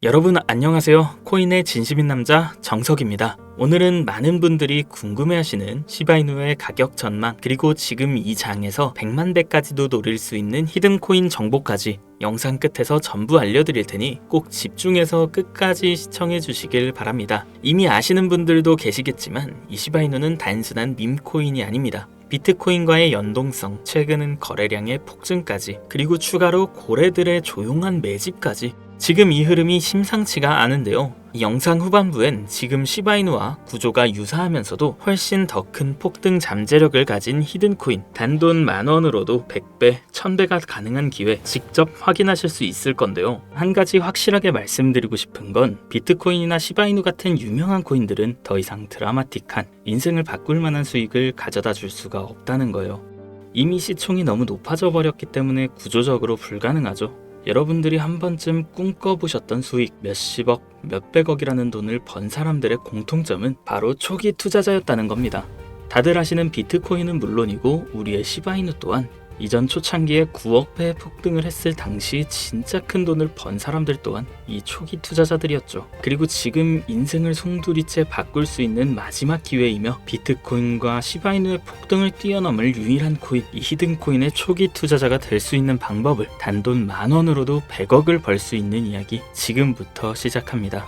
여러분 안녕하세요. 코인의 진심인 남자 정석입니다. 오늘은 많은 분들이 궁금해하시는 시바이누의 가격 전망, 그리고 지금 이 장에서 100만 배까지도 노릴 수 있는 히든 코인 정보까지 영상 끝에서 전부 알려드릴 테니 꼭 집중해서 끝까지 시청해 주시길 바랍니다. 이미 아시는 분들도 계시겠지만 이 시바이누는 단순한 밈코인이 아닙니다. 비트코인과의 연동성, 최근은 거래량의 폭증까지, 그리고 추가로 고래들의 조용한 매집까지, 지금 이 흐름이 심상치가 않은데요. 이 영상 후반부엔 지금 시바이누와 구조가 유사하면서도 훨씬 더 큰 폭등 잠재력을 가진 히든코인, 단돈 10,000원으로도 100배, 1000배가 가능한 기회 직접 확인하실 수 있을 건데요. 한 가지 확실하게 말씀드리고 싶은 건 비트코인이나 시바이누 같은 유명한 코인들은 더 이상 드라마틱한 인생을 바꿀 만한 수익을 가져다 줄 수가 없다는 거예요. 이미 시총이 너무 높아져 버렸기 때문에 구조적으로 불가능하죠. 여러분들이 한 번쯤 꿈꿔보셨던 수익 몇십억, 몇백억이라는 돈을 번 사람들의 공통점은 바로 초기 투자자였다는 겁니다. 다들 아시는 비트코인은 물론이고 우리의 시바이누 또한 이전 초창기에 9억 배 폭등을 했을 당시 진짜 큰 돈을 번 사람들 또한 이 초기 투자자들이었죠. 그리고 지금 인생을 송두리째 바꿀 수 있는 마지막 기회이며 비트코인과 시바이누의 폭등을 뛰어넘을 유일한 코인, 이 히든코인의 초기 투자자가 될 수 있는 방법을 단돈 10,000원으로도 100억을 벌 수 있는 이야기 지금부터 시작합니다.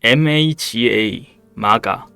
MAGA,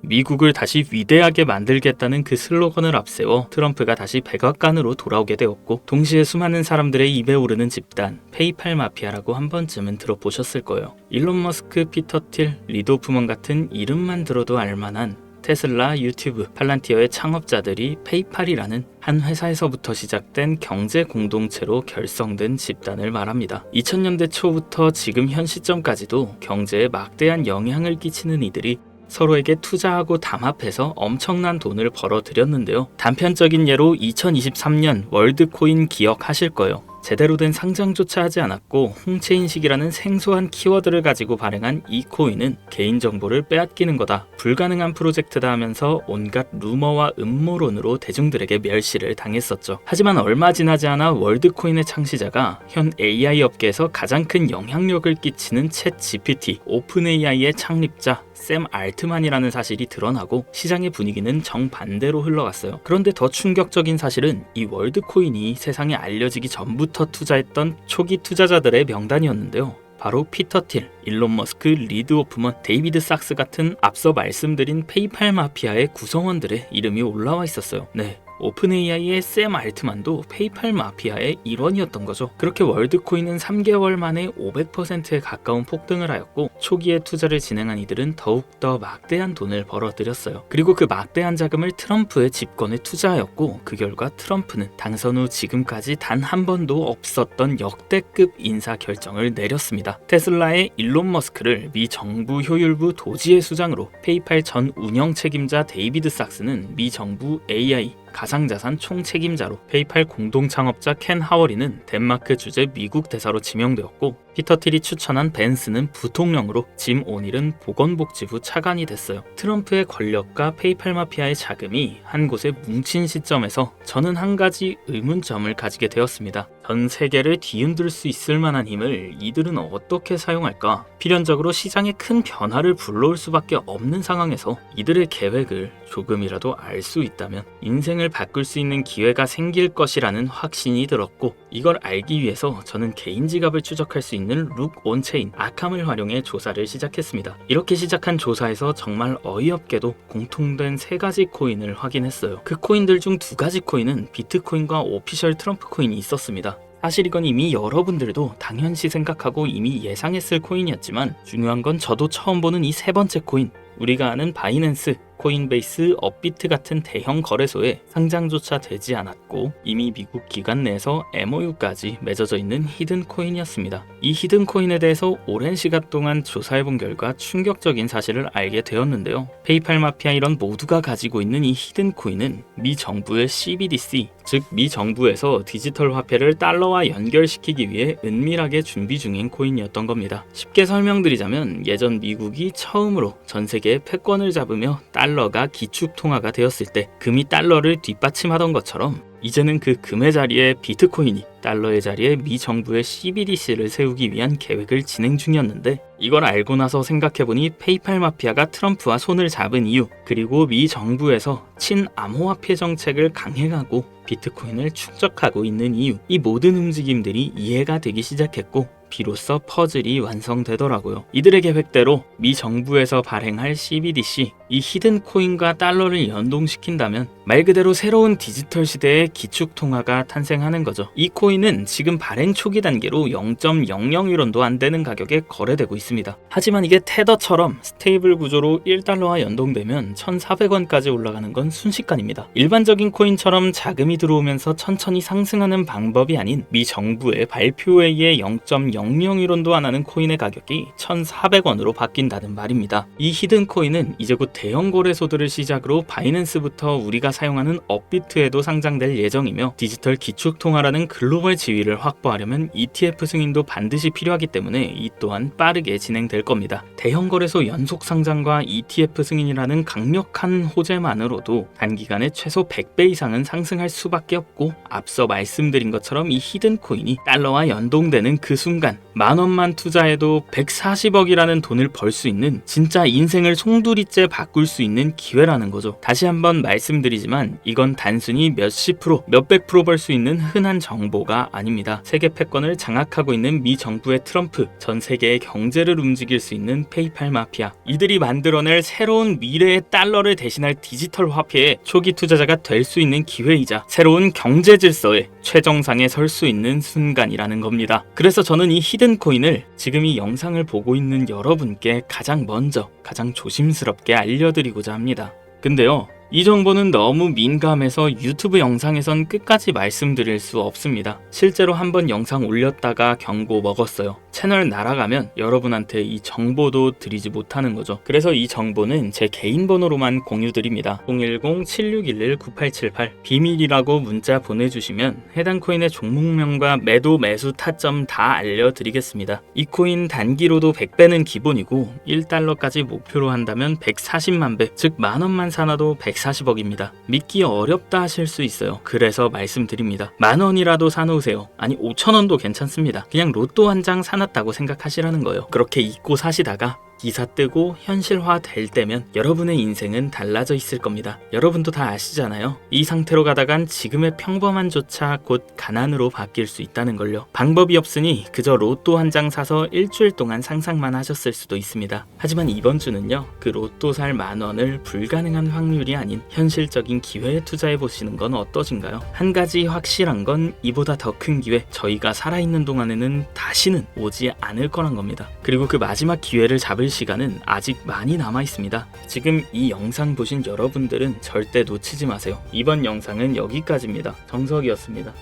미국을 다시 위대하게 만들겠다는 그 슬로건을 앞세워 트럼프가 다시 백악관으로 돌아오게 되었고, 동시에 수많은 사람들의 입에 오르는 집단 페이팔 마피아라고 한 번쯤은 들어보셨을 거예요. 일론 머스크, 피터 틸, 리드 호프먼 같은 이름만 들어도 알만한 테슬라, 유튜브, 팔란티어의 창업자들이 페이팔이라는 한 회사에서부터 시작된 경제 공동체로 결성된 집단을 말합니다. 2000년대 초부터 지금 현 시점까지도 경제에 막대한 영향을 끼치는 이들이 서로에게 투자하고 담합해서 엄청난 돈을 벌어들였는데요. 단편적인 예로 2023년 월드코인 기억하실 거예요. 제대로 된 상장조차 하지 않았고 홍채인식이라는 생소한 키워드를 가지고 발행한 이 코인은 개인정보를 빼앗기는 거다, 불가능한 프로젝트다 하면서 온갖 루머와 음모론으로 대중들에게 멸시를 당했었죠. 하지만 얼마 지나지 않아 월드코인의 창시자가 현 AI 업계에서 가장 큰 영향력을 끼치는 챗 GPT, 오픈 AI의 창립자 샘 알트만이라는 사실이 드러나고 시장의 분위기는 정반대로 흘러갔어요. 그런데 더 충격적인 사실은 이 월드코인이 세상에 알려지기 전부터 투자했던 초기 투자자들의 명단이었는데요. 바로 피터 틸, 일론 머스크, 리드 호프먼, 데이비드 sak스 같은 앞서 말씀드린 페이팔 마피아의 구성원들의 이름이 올라와 있었어요. 네, 오픈 AI의 샘 알트만도 페이팔 마피아의 일원이었던 거죠. 그렇게 월드코인은 3개월 만에 500%에 가까운 폭등을 하였고, 초기에 투자를 진행한 이들은 더욱더 막대한 돈을 벌어들였어요. 그리고 그 막대한 자금을 트럼프의 집권에 투자하였고, 그 결과 트럼프는 당선 후 지금까지 단 한 번도 없었던 역대급 인사 결정을 내렸습니다. 테슬라의 일론 머스크를 미 정부 효율부 도지회 수장으로, 페이팔 전 운영 책임자 데이비드 sak스는 미 정부 AI 가상자산 총책임자로, 페이팔 공동창업자 켄 하워리는 덴마크 주재 미국 대사로 지명되었고, 피터 틸이 추천한 벤스는 부통령으로, 짐 오닐은 보건복지부 차관이 됐어요. 트럼프의 권력과 페이팔 마피아의 자금이 한 곳에 뭉친 시점에서 저는 한 가지 의문점을 가지게 되었습니다. 전 세계를 뒤흔들 수 있을 만한 힘을 이들은 어떻게 사용할까? 필연적으로 시장에 큰 변화를 불러올 수밖에 없는 상황에서 이들의 계획을 조금이라도 알 수 있다면 인생을 바꿀 수 있는 기회가 생길 것이라는 확신이 들었고, 이걸 알기 위해서 저는 개인 지갑을 추적할 수 있는 룩 온체인 아캄을 활용해 조사를 시작했습니다. 이렇게 시작한 조사에서 정말 어이없게도 공통된 3가지 코인을 확인했어요. 그 코인들 중 2가지 코인은 비트코인과 오피셜 트럼프 코인이 있었습니다. 사실 이건 이미 여러분들도 당연시 생각하고 이미 예상했을 코인이었지만, 중요한 건 저도 처음 보는 이 3번째 코인, 우리가 아는 바이낸스, 코인베이스, 업비트 같은 대형 거래소에 상장조차 되지 않았고 이미 미국 기관 내에서 MOU까지 맺어져 있는 히든코인이었습니다. 이 히든코인에 대해서 오랜 시간 동안 조사해본 결과 충격적인 사실을 알게 되었는데요. 페이팔 마피아 이런 모두가 가지고 있는 이 히든코인은 미 정부의 CBDC, 즉 미 정부에서 디지털 화폐를 달러와 연결시키기 위해 은밀하게 준비 중인 코인이었던 겁니다. 쉽게 설명드리자면 예전 미국이 처음으로 전 세계의 패권을 잡으며 달러가 기축 통화가 되었을 때 금이 달러를 뒷받침하던 것처럼 이제는 그 금의 자리에 비트코인이 달러의 자리에 미 정부의 CBDC를 세우기 위한 계획을 진행 중이었는데 이걸 알고 나서 생각해보니 페이팔 마피아가 트럼프와 손을 잡은 이유, 그리고 미 정부에서 친암호화폐 정책을 강행하고 비트코인을 축적하고 있는 이유, 이 모든 움직임들이 이해가 되기 시작했고 비로소 퍼즐이 완성되더라고요. 이들의 계획대로 미 정부에서 발행할 CBDC, 이 히든 코인과 달러를 연동시킨다면 말 그대로 새로운 디지털 시대의 기축 통화가 탄생하는 거죠. 이 코인은 지금 발행 초기 단계로 0.00유론도 안 되는 가격에 거래되고 있습니다. 하지만 이게 테더처럼 스테이블 구조로 1달러와 연동되면 1,400원까지 올라가는 건 순식간입니다. 일반적인 코인처럼 자금이 들어오면서 천천히 상승하는 방법이 아닌 미 정부의 발표에 의해 0.00유론도 안 하는 코인의 가격이 1,400원으로 바뀐다는 말입니다. 이 히든 코인은 이제 곧 대형 거래소들을 시작으로 바이낸스부터 우리가 사용하는 업비트에도 상장될 예정이며 디지털 기축 통화라는 글로벌 지위를 확보하려면 ETF 승인도 반드시 필요하기 때문에 이 또한 빠르게 진행될 겁니다. 대형 거래소 연속 상장과 ETF 승인이라는 강력한 호재만으로도 단기간에 최소 100배 이상은 상승할 수밖에 없고 앞서 말씀드린 것처럼 이 히든 코인이 달러와 연동되는 그 순간 10,000원만 투자해도 140억이라는 돈을 벌 수 있는 진짜 인생을 송두리째 바꿀 수 있는 기회라는 거죠. 다시 한번 말씀드리지만 이건 단순히 몇십 프로, 몇백 프로 벌 수 있는 흔한 정보가 아닙니다. 세계 패권을 장악하고 있는 미 정부의 트럼프, 전 세계의 경제를 움직일 수 있는 페이팔 마피아, 이들이 만들어낼 새로운 미래의 달러를 대신할 디지털 화폐의 초기 투자자가 될 수 있는 기회이자 새로운 경제 질서의 최정상에 설 수 있는 순간이라는 겁니다. 그래서 저는 이 히든 코인을 지금 이 영상을 보고 있는 여러분께 가장 먼저, 가장 조심스럽게 알려드리고자 합니다. 근데요, 이 정보는 너무 민감해서 유튜브 영상에선 끝까지 말씀드릴 수 없습니다. 실제로 한번 영상 올렸다가 경고 먹었어요. 채널 날아가면 여러분한테 이 정보도 드리지 못하는 거죠. 그래서 이 정보는 제 개인 번호로만 공유드립니다. 010-7611-9878 비밀이라고 문자 보내주시면 해당 코인의 종목명과 매도 매수 타점 다 알려드리겠습니다. 이 코인 단기로도 100배는 기본이고 1달러까지 목표로 한다면 140만 배, 즉 10,000원만 사놔도 140억입니다. 믿기 어렵다 하실 수 있어요. 그래서 말씀드립니다. 10,000원이라도 사놓으세요. 아니 5,000원도 괜찮습니다. 그냥 로또 한 장 사놨다고 생각하시라는 거예요. 그렇게 잊고 사시다가 기사 뜨고 현실화 될 때면 여러분의 인생은 달라져 있을 겁니다. 여러분도 다 아시잖아요. 이 상태로 가다간 지금의 평범함조차 곧 가난으로 바뀔 수 있다는 걸요. 방법이 없으니 그저 로또 한 장 사서 일주일 동안 상상만 하셨을 수도 있습니다. 하지만 이번 주는요, 그 로또 살 10,000원을 불가능한 확률이 아닌 현실적인 기회에 투자해 보시는 건 어떠신가요? 한 가지 확실한 건 이보다 더 큰 기회, 저희가 살아있는 동안에는 다시는 오지 않을 거란 겁니다. 그리고 그 마지막 기회를 잡을 시간은 아직 많이 남아 있습니다. 지금 이 영상 보신 여러분들은 절대 놓치지 마세요. 이번 영상은 여기까지입니다. 정석이었습니다.